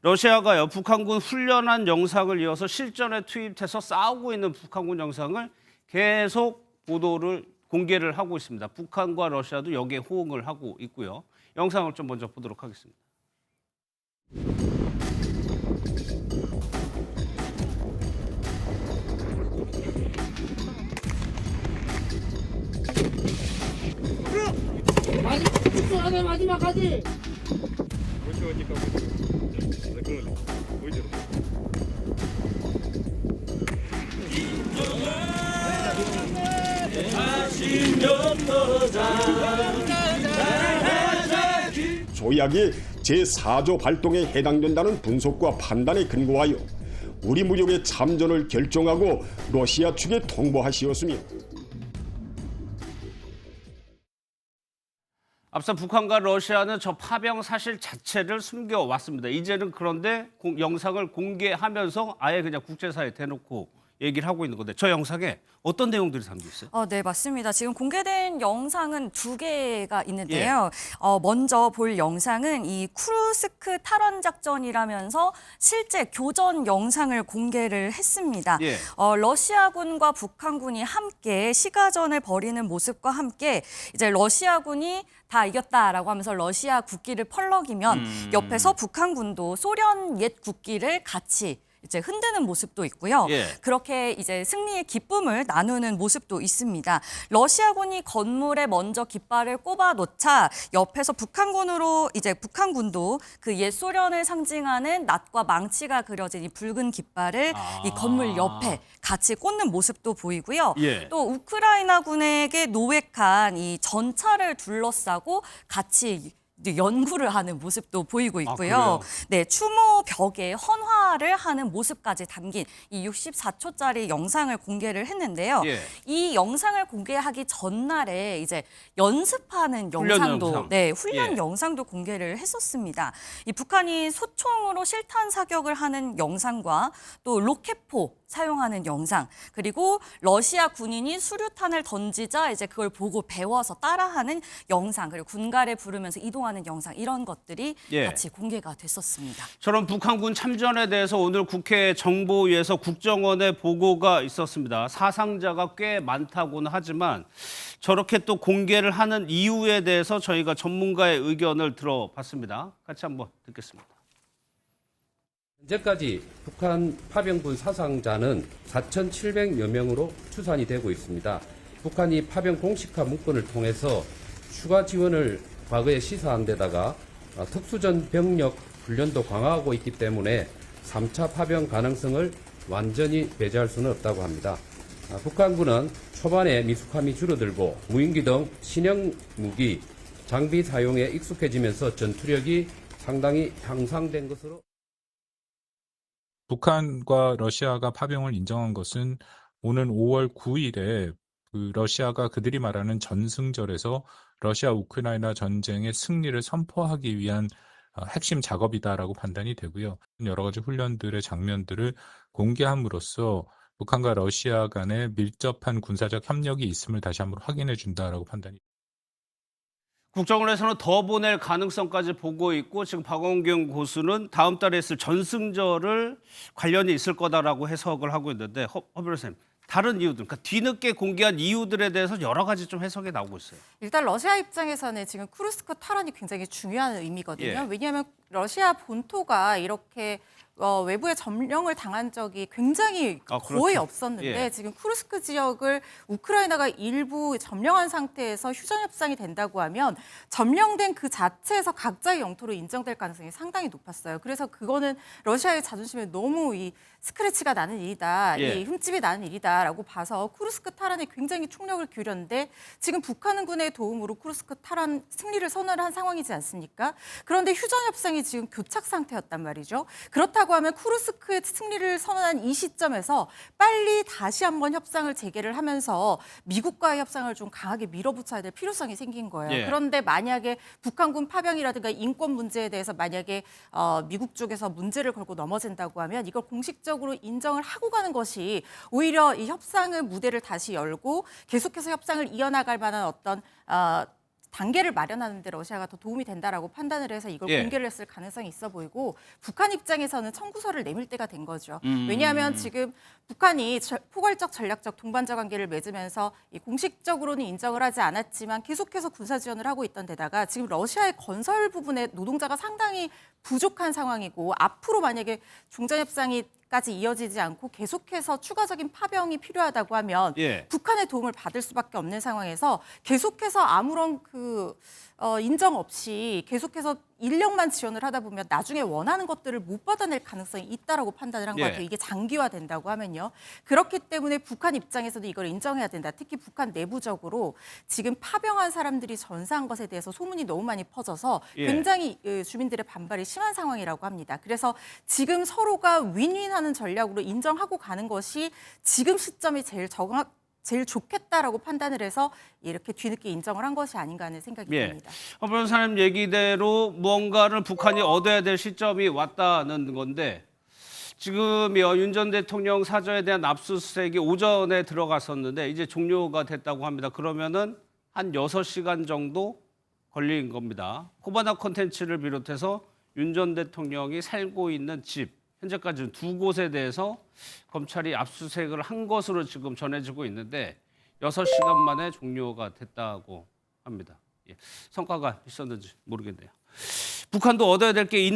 러시아가요, 북한군 훈련한 영상을 이어서 실전에 투입해서 싸우고 있는 북한군 영상을 계속 공개를 하고 있습니다. 북한과 러시아도 여기에 호응을 하고 있고요. 영상을 좀 먼저 보도록 하겠습니다. 마지막까지. 조약이 제4조 발동에 해당된다는 분석과 판단에 근거하여 우리 무력의 참전을 결정하고 러시아 측에 통보하시었으며 앞서 북한과 러시아는 저 파병 사실 자체를 숨겨왔습니다. 이제는 그런데 영상을 공개하면서 아예 그냥 국제사회에 대놓고 얘기를 하고 있는 건데 저 영상에 어떤 내용들이 담겨 있어요? 네, 맞습니다. 지금 공개된 영상은 2개가 있는데요. 먼저 볼 영상은 이 쿠르스크 탈환 작전이라면서 실제 교전 영상을 공개를 했습니다. 예. 러시아군과 북한군이 함께 시가전을 벌이는 모습과 함께 이제 러시아군이 다 이겼다라고 하면서 러시아 국기를 펄럭이면 옆에서 북한군도 소련 옛 국기를 같이 이제 흔드는 모습도 있고요. 예. 그렇게 이제 승리의 기쁨을 나누는 모습도 있습니다. 러시아군이 건물에 먼저 깃발을 꼽아 놓자 옆에서 북한군도 그 옛 소련을 상징하는 낫과 망치가 그려진 이 붉은 깃발을 이 건물 옆에 같이 꽂는 모습도 보이고요. 예. 또 우크라이나군에게 노획한 이 전차를 둘러싸고 같이 연구를 하는 모습도 보이고 있고요. 그래요? 네, 추모 벽에 헌화를 하는 모습까지 담긴 이 64초짜리 영상을 공개를 했는데요. 예. 이 영상을 공개하기 전날에 이제 연습하는 훈련 영상도 영상. 훈련 예. 영상도 공개를 했었습니다. 이 북한이 소총으로 실탄 사격을 하는 영상과 또 로켓포 사용하는 영상, 그리고 러시아 군인이 수류탄을 던지자 이제 그걸 보고 배워서 따라하는 영상, 그리고 군가를 부르면서 이동하는 영상, 이런 것들이 예. 같이 공개가 됐었습니다. 저런 북한군 참전에 대해서 오늘 국회 정보위에서 국정원의 보고가 있었습니다. 사상자가 꽤 많다고는 하지만 저렇게 또 공개를 하는 이유에 대해서 저희가 전문가의 의견을 들어봤습니다. 같이 한번 듣겠습니다. 현재까지 북한 파병군 사상자는 4,700여 명으로 추산이 되고 있습니다. 북한이 파병 공식화 문건을 통해서 추가 지원을 과거에 시사한 데다가 특수전 병력 훈련도 강화하고 있기 때문에 3차 파병 가능성을 완전히 배제할 수는 없다고 합니다. 북한군은 초반에 미숙함이 줄어들고 무인기 등 신형 무기, 장비 사용에 익숙해지면서 전투력이 상당히 향상된 것으로 북한과 러시아가 파병을 인정한 것은 오는 5월 9일에 러시아가 그들이 말하는 전승절에서 러시아 우크라이나 전쟁의 승리를 선포하기 위한 핵심 작업이다라고 판단이 되고요. 여러 가지 훈련들의 장면들을 공개함으로써 북한과 러시아 간의 밀접한 군사적 협력이 있음을 다시 한번 확인해 준다라고 판단이 됩니다. 국정원에서는 더 보낼 가능성까지 보고 있고 지금 박원경 고수는 다음 달에 있을 전승절을 관련이 있을 거다라고 해석을 하고 있는데 허 변호사님, 다른 이유들, 그러니까 뒤늦게 공개한 이유들에 대해서 여러 가지 좀 해석이 나오고 있어요. 일단 러시아 입장에서는 지금 쿠르스크 탈환이 굉장히 중요한 의미거든요. 예. 왜냐하면 러시아 본토가 이렇게 외부에 점령을 당한 적이 굉장히 거의 그렇죠. 없었는데 예. 지금 쿠르스크 지역을 우크라이나가 일부 점령한 상태에서 휴전 협상이 된다고 하면 점령된 그 자체에서 각자의 영토로 인정될 가능성이 상당히 높았어요. 그래서 그거는 러시아의 자존심에 너무 이 스크래치가 나는 일이다, 예. 이 흠집이 나는 일이다라고 봐서 쿠르스크 탈환에 굉장히 총력을 기울였는데 지금 북한군의 도움으로 쿠르스크 탈환 승리를 선언을 한 상황이지 않습니까? 그런데 휴전 협상이 지금 교착 상태였단 말이죠. 그렇다고 하면 쿠르스크의 승리를 선언한 이 시점에서 빨리 다시 한번 협상을 재개를 하면서 미국과의 협상을 좀 강하게 밀어붙여야 될 필요성이 생긴 거예요. 예. 그런데 만약에 북한군 파병이라든가 인권 문제에 대해서 만약에 미국 쪽에서 문제를 걸고 넘어진다고 하면 이걸 공식적으로 인정을 하고 가는 것이 오히려 이 협상의 무대를 다시 열고 계속해서 협상을 이어나갈 만한 어떤 단계를 마련하는 데 러시아가 더 도움이 된다라고 판단을 해서 이걸 예. 공개를 했을 가능성이 있어 보이고 북한 입장에서는 청구서를 내밀 때가 된 거죠. 왜냐하면 지금 북한이 포괄적 전략적 동반자 관계를 맺으면서 이 공식적으로는 인정을 하지 않았지만 계속해서 군사 지원을 하고 있던 데다가 지금 러시아의 건설 부분에 노동자가 상당히 부족한 상황이고 앞으로 만약에 종전협상이까지 이어지지 않고 계속해서 추가적인 파병이 필요하다고 하면 예. 북한의 도움을 받을 수밖에 없는 상황에서 계속해서 아무런 인정 없이 계속해서 인력만 지원을 하다 보면 나중에 원하는 것들을 못 받아낼 가능성이 있다라고 판단을 한 것 예. 같아요. 이게 장기화된다고 하면요. 그렇기 때문에 북한 입장에서도 이걸 인정해야 된다. 특히 북한 내부적으로 지금 파병한 사람들이 전사한 것에 대해서 소문이 너무 많이 퍼져서 예. 굉장히 주민들의 반발이 심한 상황이라고 합니다. 그래서 지금 서로가 윈윈하는 전략으로 인정하고 가는 것이 지금 시점이 제일 좋겠다라고 판단을 해서 이렇게 뒤늦게 인정을 한 것이 아닌가 하는 생각이 예. 듭니다. 허 변호사님 얘기대로 무언가를 북한이 얻어야 될 시점이 왔다는 건데 지금 윤 전 대통령 사저에 대한 압수수색이 오전에 들어갔었는데 이제 종료가 됐다고 합니다. 그러면은 한 6시간 정도 걸린 겁니다. 코바나 콘텐츠를 비롯해서 윤 전 대통령이 살고 있는 집 현재까지는 2곳에 대해서 검찰이 압수수색을 한 것으로 지금 전해지고 있는데 6시간 만에 종료가 됐다고 합니다. 예. 성과가 있었는지 모르겠네요. 북한도 얻어야 될 게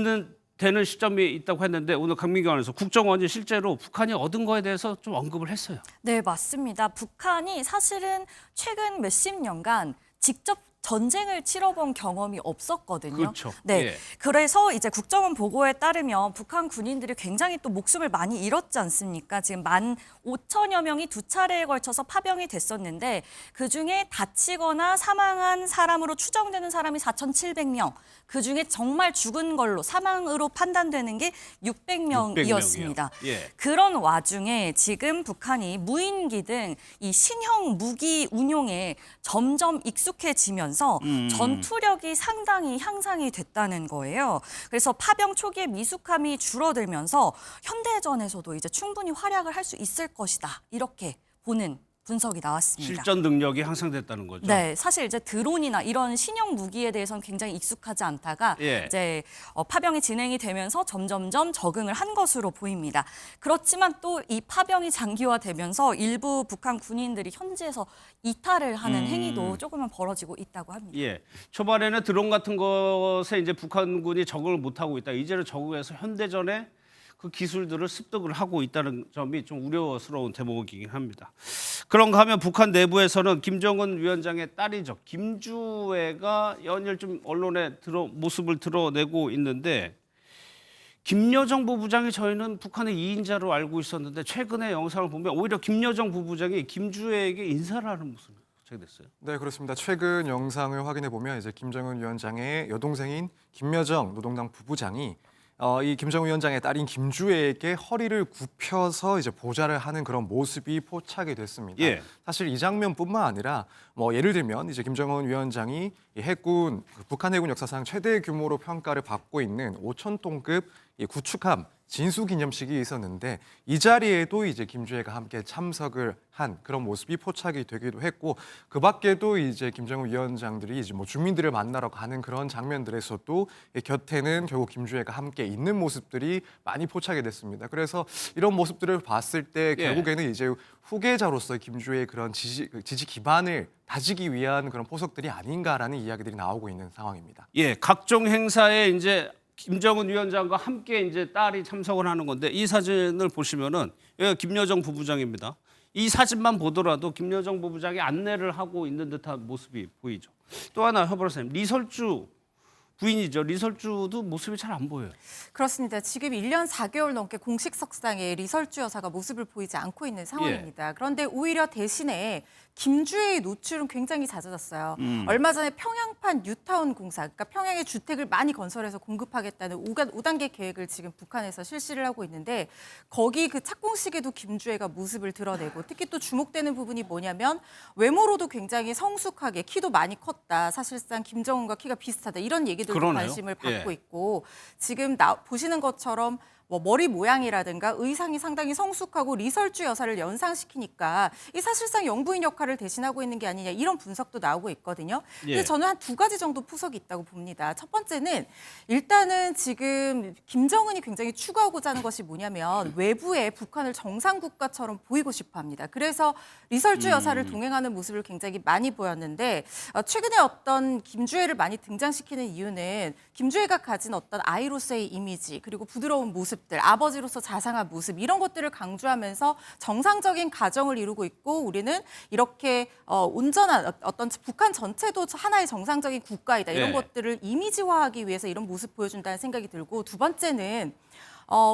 되는 시점이 있다고 했는데 오늘 강민경 아나운서 국정원이 실제로 북한이 얻은 거에 대해서 좀 언급을 했어요. 네, 맞습니다. 북한이 사실은 최근 몇십 년간 직접 전쟁을 치러본 경험이 없었거든요. 그렇죠. 네, 예. 그래서 이제 국정원 보고에 따르면 북한 군인들이 굉장히 또 목숨을 많이 잃었지 않습니까? 지금 15,000여 명이 2차례에 걸쳐서 파병이 됐었는데 그중에 다치거나 사망한 사람으로 추정되는 사람이 4,700명. 그중에 정말 죽은 걸로 사망으로 판단되는 게 600명이었습니다. 예. 그런 와중에 지금 북한이 무인기 등 이 신형 무기 운용에 점점 익숙해지면서 전투력이 상당히 향상이 됐다는 거예요. 그래서 파병 초기에 미숙함이 줄어들면서 현대전에서도 이제 충분히 활약을 할 수 있을 것이다. 이렇게 보는 분석이 나왔습니다. 실전 능력이 향상됐다는 거죠. 네, 사실 이제 드론이나 이런 신형 무기에 대해서는 굉장히 익숙하지 않다가 예. 이제 파병이 진행이 되면서 점점점 적응을 한 것으로 보입니다. 그렇지만 또 이 파병이 장기화되면서 일부 북한 군인들이 현지에서 이탈을 하는 행위도 조금은 벌어지고 있다고 합니다. 예. 초반에는 드론 같은 것에 이제 북한군이 적응을 못 하고 있다. 이제는 적응해서 현대전에 그 기술들을 습득을 하고 있다는 점이 좀 우려스러운 대목이긴 합니다. 그런가 하면 북한 내부에서는 김정은 위원장의 딸이죠. 김주애가 연일 좀 언론에 모습을 드러내고 있는데 김여정 부부장이 저희는 북한의 2인자로 알고 있었는데 최근에 영상을 보면 오히려 김여정 부부장이 김주애에게 인사를 하는 모습이 포착됐어요. 네, 그렇습니다. 최근 영상을 확인해 보면 이제 김정은 위원장의 여동생인 김여정 노동당 부부장이 이 김정은 위원장의 딸인 김주애에게 허리를 굽혀서 이제 보좌를 하는 그런 모습이 포착이 됐습니다. 예. 사실 이 장면뿐만 아니라 예를 들면 이제 김정은 위원장이 이 북한 해군 역사상 최대 규모로 평가를 받고 있는 5,000톤급 이 구축함 진수 기념식이 있었는데 이 자리에도 이제 김주애가 함께 참석을 한 그런 모습이 포착이 되기도 했고 그 밖에도 이제 김정은 위원장들이 이제 주민들을 만나러 가는 그런 장면들에서도 이 곁에는 결국 김주애가 함께 있는 모습들이 많이 포착이 됐습니다. 그래서 이런 모습들을 봤을 때 결국에는 이제 후계자로서 김주애의 그런 지지 기반을 다지기 위한 그런 포석들이 아닌가라는 이야기들이 나오고 있는 상황입니다. 예, 각종 행사에 이제 김정은 위원장과 함께 이제 딸이 참석을 하는 건데 이 사진을 보시면은 여기가 김여정 부부장입니다. 이 사진만 보더라도 김여정 부부장이 안내를 하고 있는 듯한 모습이 보이죠. 또 하나 허 변호사님, 리설주 부인이죠. 리설주도 모습이 잘 안 보여요. 그렇습니다. 지금 1년 4개월 넘게 공식 석상에 리설주 여사가 모습을 보이지 않고 있는 상황입니다. 그런데 오히려 대신에 김주애의 노출은 굉장히 잦아졌어요. 얼마 전에 평양판 뉴타운 공사, 그러니까 평양에 주택을 많이 건설해서 공급하겠다는 5단계 계획을 지금 북한에서 실시를 하고 있는데 거기 그 착공식에도 김주애가 모습을 드러내고 특히 또 주목되는 부분이 뭐냐면 외모로도 굉장히 성숙하게 키도 많이 컸다. 사실상 김정은과 키가 비슷하다. 이런 얘기들도 그러네요. 관심을 받고 예. 있고 지금 보시는 것처럼 뭐 머리 모양이라든가 의상이 상당히 성숙하고 리설주 여사를 연상시키니까 이 사실상 영부인 역할을 대신하고 있는 게 아니냐 이런 분석도 나오고 있거든요. 근데 예. 저는 한 두 가지 정도 포석이 있다고 봅니다. 첫 번째는 일단은 지금 김정은이 굉장히 추구하고자 하는 것이 뭐냐면 외부에 북한을 정상국가처럼 보이고 싶어 합니다. 그래서 리설주 여사를 동행하는 모습을 굉장히 많이 보였는데 최근에 어떤 김주애를 많이 등장시키는 이유는 김주애가 가진 어떤 아이로서의 이미지 그리고 부드러운 모습들, 아버지로서 자상한 모습 이런 것들을 강조하면서 정상적인 가정을 이루고 있고 우리는 이렇게 온전한 어떤 북한 전체도 하나의 정상적인 국가이다 이런 예. 것들을 이미지화하기 위해서 이런 모습 보여준다는 생각이 들고 두 번째는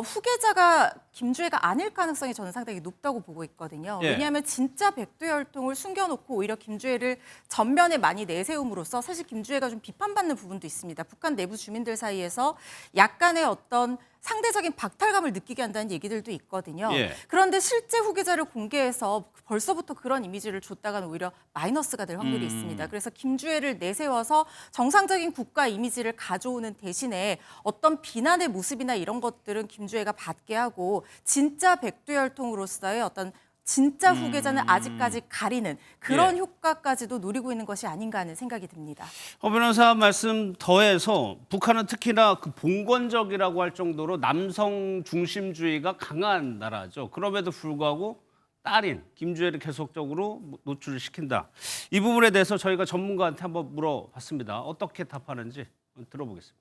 후계자가 김주애가 아닐 가능성이 저는 상당히 높다고 보고 있거든요. 예. 왜냐하면 진짜 백두혈통을 숨겨놓고 오히려 김주애를 전면에 많이 내세움으로써 사실 김주애가 좀 비판받는 부분도 있습니다. 북한 내부 주민들 사이에서 약간의 어떤 상대적인 박탈감을 느끼게 한다는 얘기들도 있거든요. 예. 그런데 실제 후계자를 공개해서 벌써부터 그런 이미지를 줬다가는 오히려 마이너스가 될 확률이 있습니다. 그래서 김주애를 내세워서 정상적인 국가 이미지를 가져오는 대신에 어떤 비난의 모습이나 이런 것들은 김주애가 받게 하고 진짜 백두혈통으로서의 어떤 진짜 후계자는 아직까지 가리는 그런 예. 효과까지도 노리고 있는 것이 아닌가 하는 생각이 듭니다. 허 변호사 말씀 더해서 북한은 특히나 그 봉건적이라고 할 정도로 남성 중심주의가 강한 나라죠. 그럼에도 불구하고 딸인 김주애를 계속적으로 노출을 시킨다. 이 부분에 대해서 저희가 전문가한테 한번 물어봤습니다. 어떻게 답하는지 들어보겠습니다.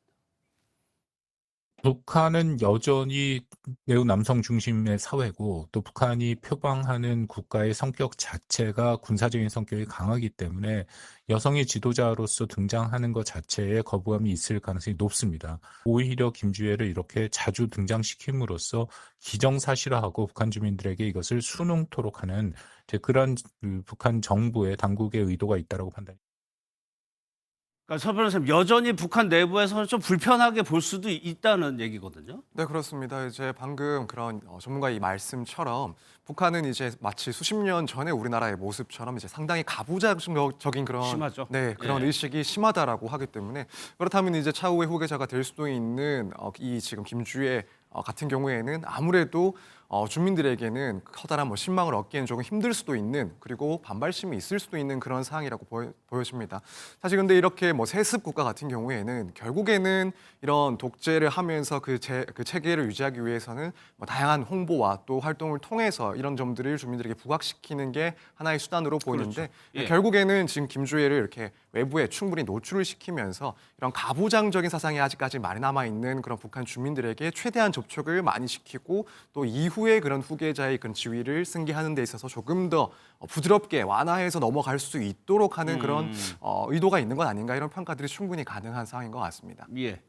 북한은 여전히 매우 남성 중심의 사회고 또 북한이 표방하는 국가의 성격 자체가 군사적인 성격이 강하기 때문에 여성의 지도자로서 등장하는 것 자체에 거부감이 있을 가능성이 높습니다. 오히려 김주애를 이렇게 자주 등장시킴으로써 기정사실화하고 북한 주민들에게 이것을 수능토록 하는 그런 북한 정부의 당국의 의도가 있다고 판단합니다. 그러니까 서 변호사님 여전히 북한 내부에서는 좀 불편하게 볼 수도 있다는 얘기거든요. 네, 그렇습니다. 이제 방금 그런 전문가의 말씀처럼 북한은 이제 마치 수십 년 전에 우리나라의 모습처럼 이제 상당히 가부장적인 그런 심하죠. 네, 그런 예. 의식이 심하다라고 하기 때문에 그렇다면 이제 차후의 후계자가 될 수도 있는 이 지금 김주애 같은 경우에는 아무래도 주민들에게는 커다란 뭐 신망을 얻기에는 조금 힘들 수도 있는 그리고 반발심이 있을 수도 있는 그런 상황이라고 보여집니다. 사실 근데 이렇게 뭐 세습 국가 같은 경우에는 결국에는 이런 독재를 하면서 그 체계를 유지하기 위해서는 뭐 다양한 홍보와 또 활동을 통해서 이런 점들을 주민들에게 부각시키는 게 하나의 수단으로 보이는데 그렇죠. 예. 결국에는 지금 김주애를 이렇게 외부에 충분히 노출을 시키면서 이런 가부장적인 사상이 아직까지 많이 남아 있는 그런 북한 주민들에게 최대한 접촉을 많이 시키고 또 이후에 그런 후계자의 그런 지위를 승계하는 데 있어서 조금 더 부드럽게 완화해서 넘어갈 수 있도록 하는 그런 의도가 있는 것 아닌가 이런 평가들이 충분히 가능한 상황인 것 같습니다. 예.